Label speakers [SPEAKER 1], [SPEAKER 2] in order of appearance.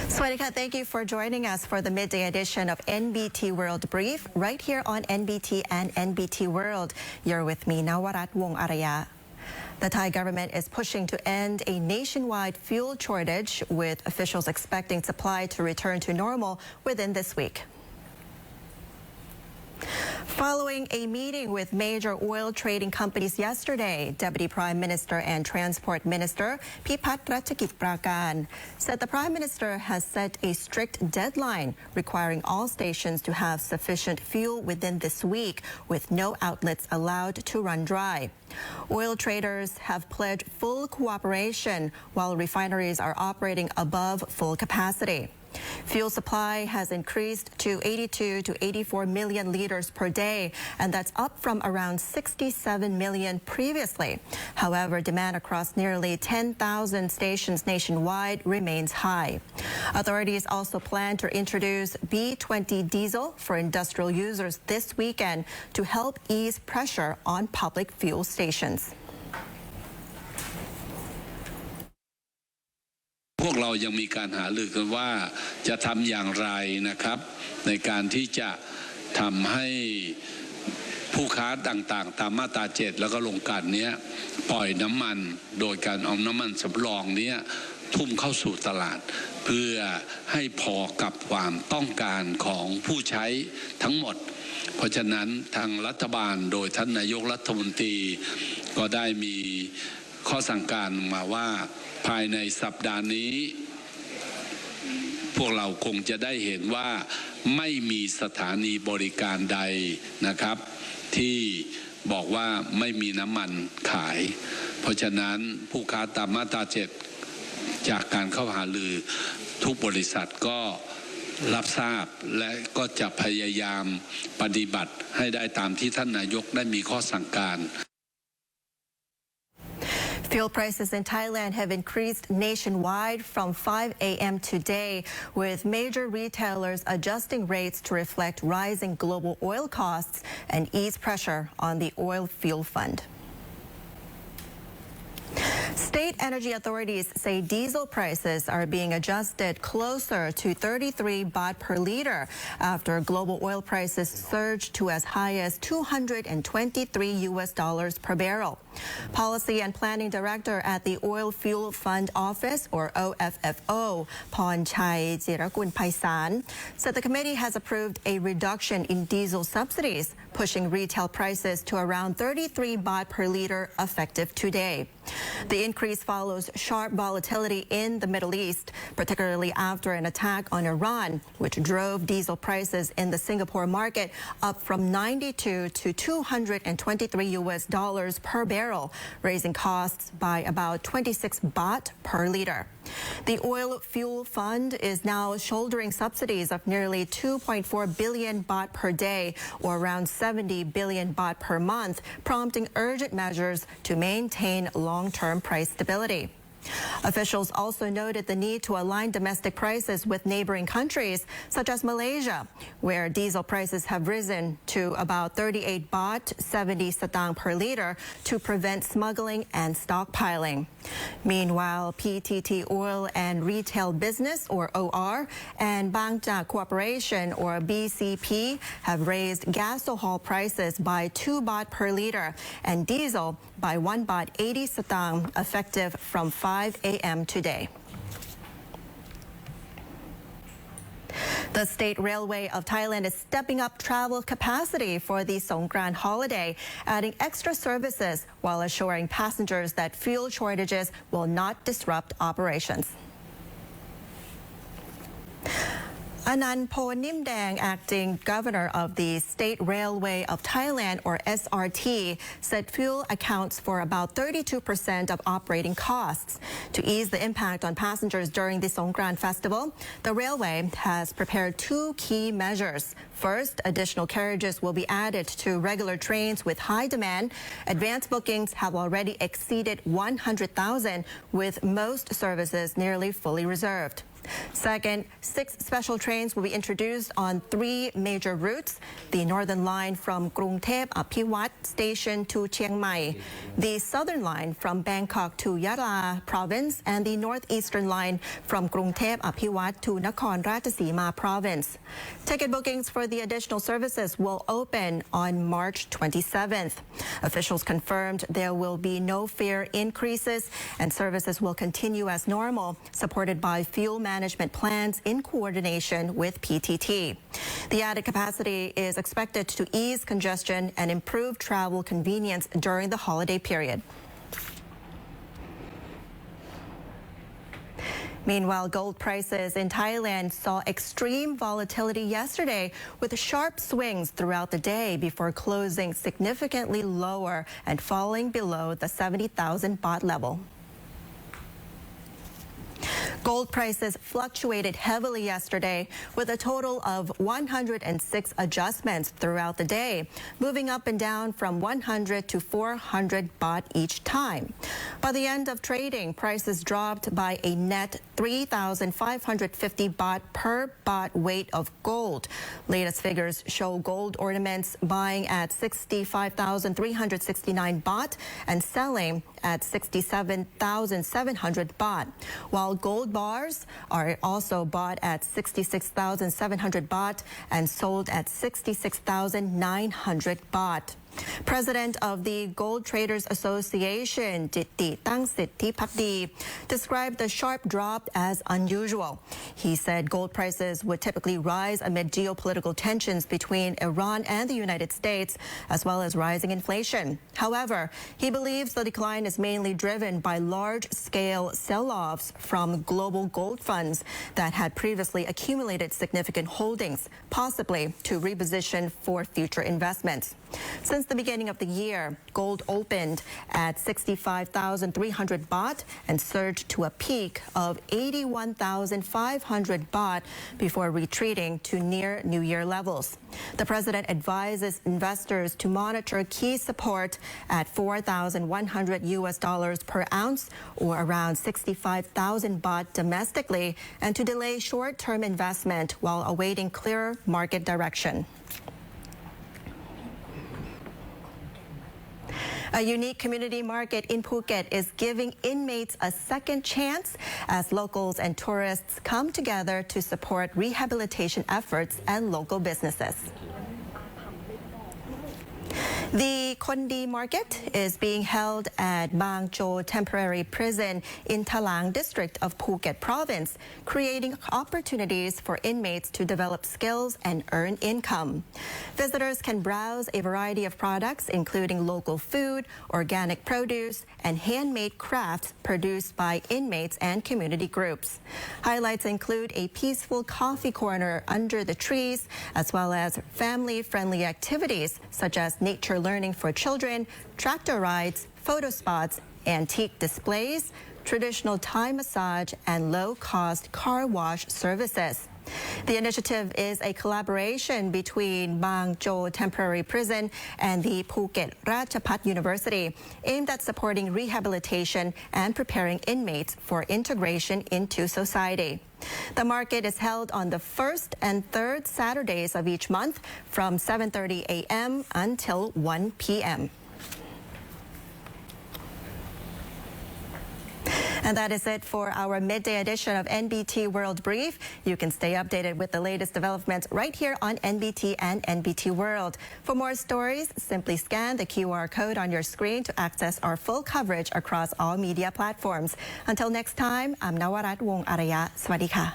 [SPEAKER 1] Swadika, thank you for joining us for the midday edition of NBT World Brief right here on NBT and NBT World. You're with me, Nawarat Wong Araya. The Thai government is pushing to end a nationwide fuel shortage, with officials expecting supply to return to normal within this week. Following a meeting with major oil trading companies yesterday, Deputy Prime Minister and Transport Minister PHUKET Prakan said the Prime Minister has set a strict deadline requiring all stations to have sufficient fuel within this week, with no outlets allowed to run dry. Oil traders have pledged full cooperation while refineries are operating above full capacity. Fuel supply has increased to 82 to 84 million liters per day, and that's up from around 67 million previously. However, demand across nearly 10,000 stations nationwide remains high. Authorities also plan to introduce B20 diesel for industrial users this weekend to help ease pressure on public fuel stations.
[SPEAKER 2] พวกเรายังมีการหารือกันว่าจะทำอย่างไรนะครับในการที่จะทำให้ผู้ค้าต่างๆตามมาตรา7แล้วก็โรงกลั่นนี้ปล่อยน้ำมันโดยการเอาน้ำมันสำรองนี้ทุ่มเข้าสู่ตลาดเพื่อให้พอกับความต้องการของผู้ใช้ทั้งหมดเพราะฉะนั้นทางรัฐบาลโดยท่านนายกรัฐมนตรีก็ได้มีข้อสั่งการมาว่าภายในสัปดาห์นี้พวกเราคงจะได้เห็นว่าไม่มีสถานีบริการใดนะครับที่บอกว่าไม่มีน้ำมันขายเพราะฉะนั้นผู้ค้าตามมาตรา7จากการเข้าหารือทุกบริษัทก็รับทราบและก็จะพยายามปฏิบัติให้ได้ตามที่ท่านนายกได้มีข้อสั่งการ
[SPEAKER 1] Fuel prices in Thailand have increased nationwide from 5 a.m. today, with major retailers adjusting rates to reflect rising global oil costs and ease pressure on the oil fuel fund. State energy authorities say diesel prices are being adjusted closer to 33 baht per liter after global oil prices surged to as high as $223 per barrel. Policy and Planning Director at the Oil Fuel Fund Office, or OFFO, Pornchai Jirakul Paisan, said the committee has approved a reduction in diesel subsidies, pushing retail prices to around 33 baht per liter effective today. The increase follows sharp volatility in the Middle East, particularly after an attack on Iran, which drove diesel prices in the Singapore market up from 92 to $223 per barrel, raising costs by about 26 baht per liter. The Oil Fuel Fund is now shouldering subsidies of nearly 2.4 billion baht per day, or around 70 billion baht per month, prompting urgent measures to maintain long-term price stability. Officials also noted the need to align domestic prices with neighboring countries, such as Malaysia, where diesel prices have risen to about 38 baht 70 satang per liter to prevent smuggling and stockpiling. Meanwhile, PTT Oil and Retail Business, or OR, and Bangja Corporation, or BCP, have raised gasohol prices by 2 baht per liter and diesel by 1 baht 80 satang, effective from 5 a.m. today. The State Railway of Thailand is stepping up travel capacity for the SONGKRAN holiday, adding extra services while assuring passengers that fuel shortages will not disrupt operations. Anand Ponimdang, acting governor of the State Railway of Thailand, or SRT, said fuel accounts for about 32% of operating costs. To ease the impact on passengers during the SONGKRAN festival, the railway has prepared 2 key measures. First, additional carriages will be added to regular trains with high demand. Advance bookings have already exceeded 100,000, with most services nearly fully reserved. Second, 6 special trains trains will be introduced on 3 major routes: the Northern Line from Grungthep Aphiwat Station to Chiang Mai, the Southern Line from Bangkok to Yala Province, and the Northeastern Line from Grungthep Aphiwat to Nakhon Ratchasima Province. Ticket bookings for the additional services will open on March 27th. Officials confirmed there will be no fare increases and services will continue as normal, supported by fuel management plans in coordination with PTT. The added capacity is expected to ease congestion and improve travel convenience during the holiday period. Meanwhile, gold prices in Thailand saw extreme volatility yesterday, with sharp swings throughout the day before closing significantly lower and falling below the 70,000 baht level. Gold prices fluctuated heavily yesterday, with a total of 106 adjustments throughout the day, moving up and down from 100 to 400 baht each time. By the end of trading, prices dropped by a net 3,550 baht per baht weight of gold. Latest figures show gold ornaments buying at 65,369 baht and selling at 67,700 baht, while gold bars are also bought at 66,700 baht and sold at 66,900 baht. President of the Gold Traders Association, Jitti Tangsittipakdi, described the sharp drop as unusual. He said gold prices would typically rise amid geopolitical tensions between Iran and the United States, as well as rising inflation. However, he believes the decline is mainly driven by large-scale sell-offs from global gold funds that had previously accumulated significant holdings, possibly to reposition for future investments. Since the beginning of the year, gold opened at 65,300 baht and surged to a peak of 81,500 baht before retreating to near New Year levels. The president advises investors to monitor key support at $4,100 per ounce, or around 65,000 baht domestically, and to delay short-term investment while awaiting clearer market direction. A unique community market in Phuket is giving inmates a second chance as locals and tourists come together to support rehabilitation efforts and local businesses. The Kondi Market is being held at Bang Jo Temporary Prison in Talang District of Phuket Province, creating opportunities for inmates to develop skills and earn income. Visitors can browse a variety of products, including local food, organic produce, and handmade crafts produced by inmates and community groups. Highlights include a peaceful coffee corner under the trees, as well as family-friendly activities such as nature learning for children, tractor rides, photo spots, antique displays, traditional Thai massage, and low-cost car wash services. The initiative is a collaboration between Bang Jo Temporary Prison and the Phuket Ratchapat University, aimed at supporting rehabilitation and preparing inmates for integration into society. The market is held on the first and third Saturdays of each month from 7:30 a.m. until 1 p.m. And that is it for our midday edition of NBT World Brief. You can stay updated with the latest developments right here on NBT and NBT World. For more stories, simply scan the QR code on your screen to access our full coverage across all media platforms. Until next time, I'm Nawarat Wong Araya. Swadee ka.